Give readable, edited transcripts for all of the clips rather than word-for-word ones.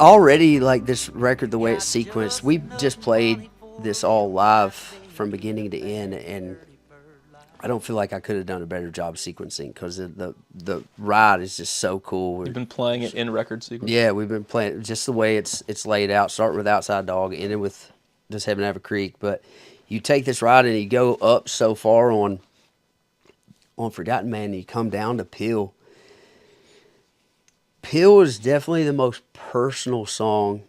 already like this record, the way it's sequenced, we just played this all live from beginning to end, and I don't feel like I could have done a better job sequencing because the ride is just so cool. You've been playing it in record sequence. Yeah, we've been playing just the way it's laid out, starting with Outside Dog, ending with just Heaven Have a Creek. But you take this ride and you go up so far on Forgotten Man, and you come down to Peel. Peel is definitely the most personal song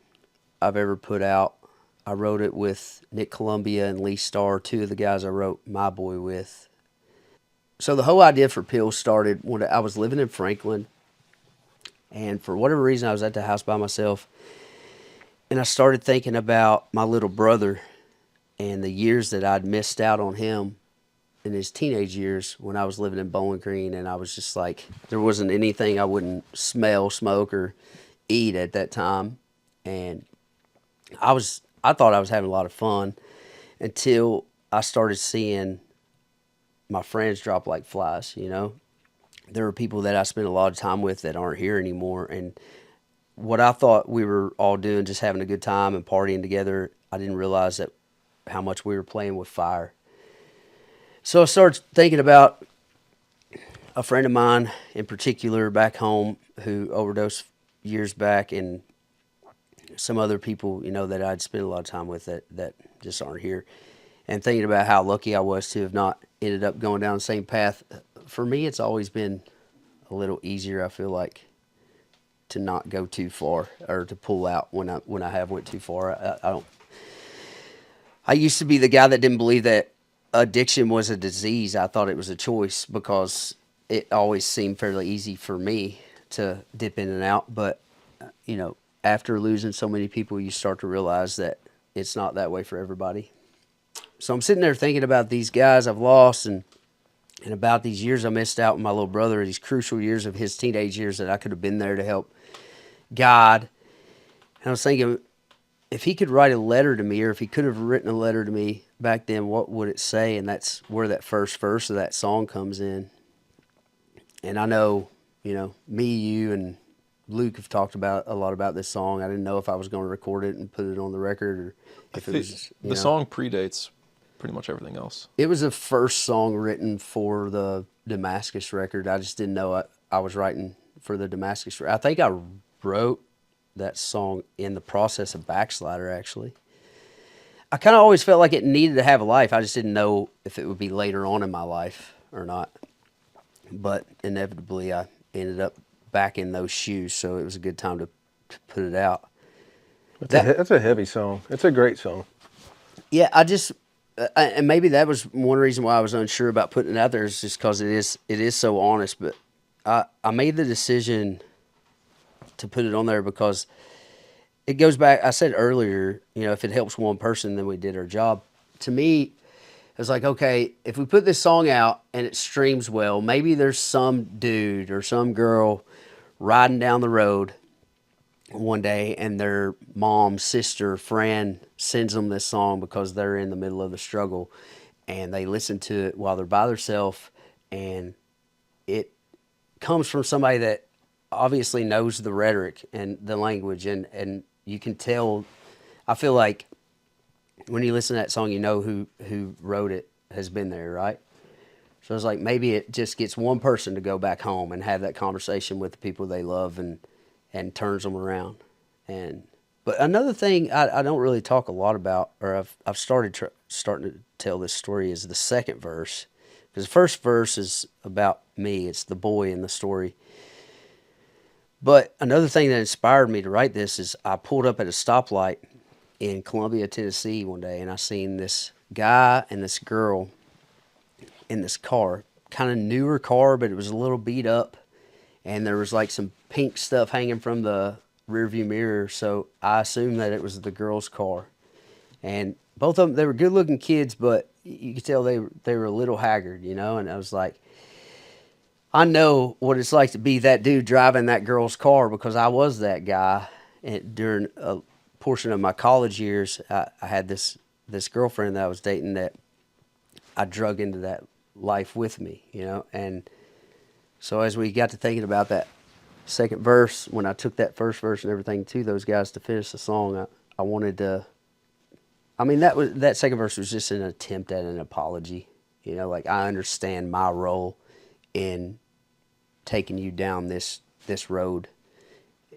I've ever put out. I wrote it with Nick Columbia and Lee Starr, two of the guys I wrote My Boy with. So the whole idea for Peel started when I was living in Franklin, and for whatever reason I was at the house by myself, and I started thinking about my little brother and the years that I'd missed out on him in his teenage years when I was living in Bowling Green, and I was just like, there wasn't anything I wouldn't smell, smoke, or eat at that time, and I thought I was having a lot of fun until I started seeing my friends drop like flies. There were people that I spent a lot of time with that aren't here anymore, and what I thought we were all doing, just having a good time and partying together, I didn't realize that how much we were playing with fire. So I started thinking about a friend of mine in particular back home who overdosed years back, and some other people, that I'd spent a lot of time with that just aren't here. And thinking about how lucky I was to have not ended up going down the same path. For me, it's always been a little easier, I feel like, to not go too far or to pull out when I have went too far. I don't. I used to be the guy that didn't believe that addiction was a disease. I thought it was a choice because it always seemed fairly easy for me to dip in and out. But after losing so many people, you start to realize that it's not that way for everybody. So I'm sitting there thinking about these guys I've lost, and about these years I missed out with my little brother, these crucial years of his teenage years that I could have been there to help guide. And I was thinking, if he could write a letter to me, or if he could have written a letter to me back then, what would it say? And that's where that first verse of that song comes in. And I know, me, you, and Luke have talked about a lot about this song. I didn't know if I was going to record it and put it on the record, or I if it think was, the song predates pretty much everything else. it was the first song written for the Damascus record. I just didn't know I was writing for the Damascus. I think I wrote that song in the process of Backslider, actually. I kind of always felt like it needed to have a life. I just didn't know if it would be later on in my life or not. But inevitably, I ended up back in those shoes, so it was a good time to put it out. That That's a heavy song. It's a great song. Yeah, and maybe that was one reason why I was unsure about putting it out there, is just because it is so honest. But I made the decision to put it on there because it goes back. I said earlier, if it helps one person, then we did our job. To me, it was like, okay, if we put this song out and it streams well, maybe there's some dude or some girl riding down the road one day and their mom, sister, friend sends them this song because they're in the middle of the struggle, and they listen to it while they're by themselves, and it comes from somebody that obviously knows the rhetoric and the language, and you can tell. I feel like when you listen to that song, who wrote it has been there, right? So it's like maybe it just gets one person to go back home and have that conversation with the people they love, and turns them around. And but another thing I don't really talk a lot about, or I've starting to tell this story, is the second verse, because the first verse is about me. It's the boy in the story. But another thing that inspired me to write this is I pulled up at a stoplight in Columbia, Tennessee one day, and I seen this guy and this girl in this car, kind of newer car, but it was a little beat up, and there was like some pink stuff hanging from the rearview mirror. So I assumed that it was the girl's car, and both of them, they were good looking kids, but you could tell they were a little haggard, And I was like, I know what it's like to be that dude driving that girl's car, because I was that guy. And during a portion of my college years, I had this girlfriend that I was dating that I drug into that life with me, And so as we got to thinking about second verse, when I took that first verse and everything to those guys to finish the song, I wanted to. I mean, that second verse was just an attempt at an apology. You know, like I understand my role in taking you down this road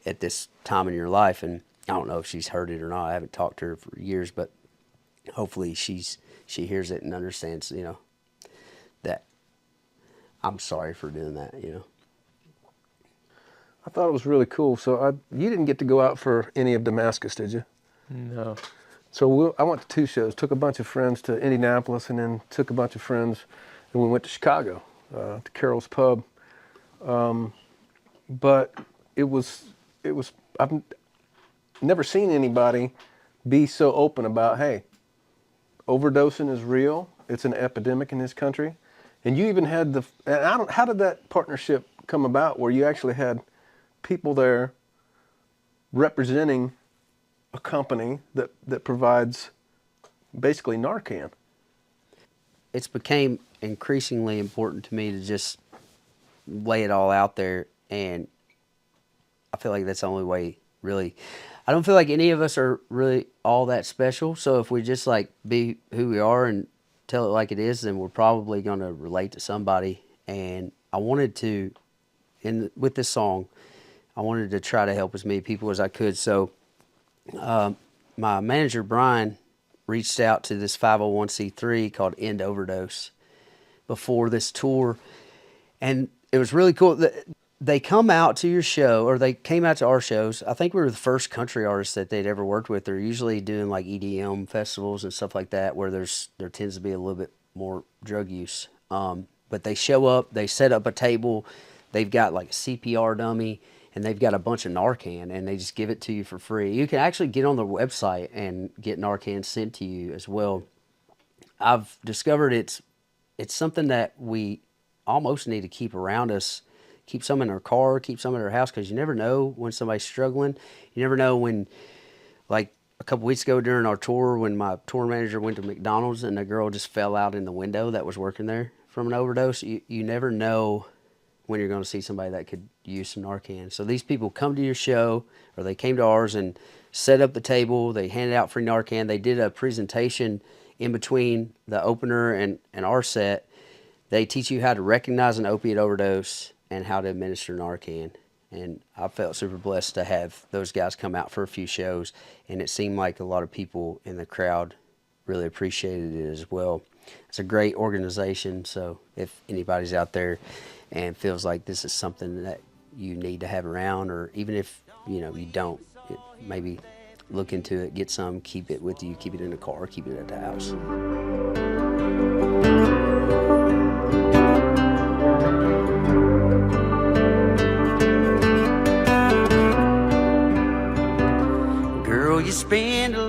at this time in your life, and I don't know if she's heard it or not. I haven't talked to her for years, but hopefully she hears it and understands. You know, that I'm sorry for doing that. You know. I thought it was really cool. So you didn't get to go out for any of Damascus, did you? No. So I went to 2 shows. Took a bunch of friends to Indianapolis, and then took a bunch of friends, and we went to Chicago, to Carol's Pub. But it was. I've never seen anybody be so open about, hey, overdosing is real. It's an epidemic in this country, and you even had how did that partnership come about, where you actually had people there representing a company that provides basically Narcan? It's became increasingly important to me to just lay it all out there, and I feel like that's the only way, really. I don't feel like any of us are really all that special, so if we just like be who we are and tell it like it is, then we're probably going to relate to somebody. And I wanted to, with this song, I wanted to try to help as many people as I could. So my manager, Brian, reached out to this 501c3 called End Overdose before this tour. And it was really cool. They come out to your show, or they came out to our shows. I think we were the first country artists that they'd ever worked with. They're usually doing like EDM festivals and stuff like that, where there tends to be a little bit more drug use. But they show up, they set up a table, they've got like a CPR dummy, and they've got a bunch of Narcan, and they just give it to you for free. You can actually get on their website and get Narcan sent to you as well. I've discovered it's something that we almost need to keep around us. Keep some in our car, keep some in our house, because you never know when somebody's struggling. You never know when, like a couple weeks ago during our tour, when my tour manager went to McDonald's and a girl just fell out in the window that was working there from an overdose. You never know when you're going to see somebody that could use some Narcan. So these people come to your show, or they came to ours and set up the table. They handed out free Narcan. They did a presentation in between the opener and our set. They teach you how to recognize an opiate overdose and how to administer Narcan. And I felt super blessed to have those guys come out for a few shows, and it seemed like a lot of people in the crowd really appreciated it as well. It's a great organization, so if anybody's out there and feels like this is something that you need to have around, or even if you don't, maybe look into it, get some, keep it with you, keep it in the car, keep it at the house. You spend a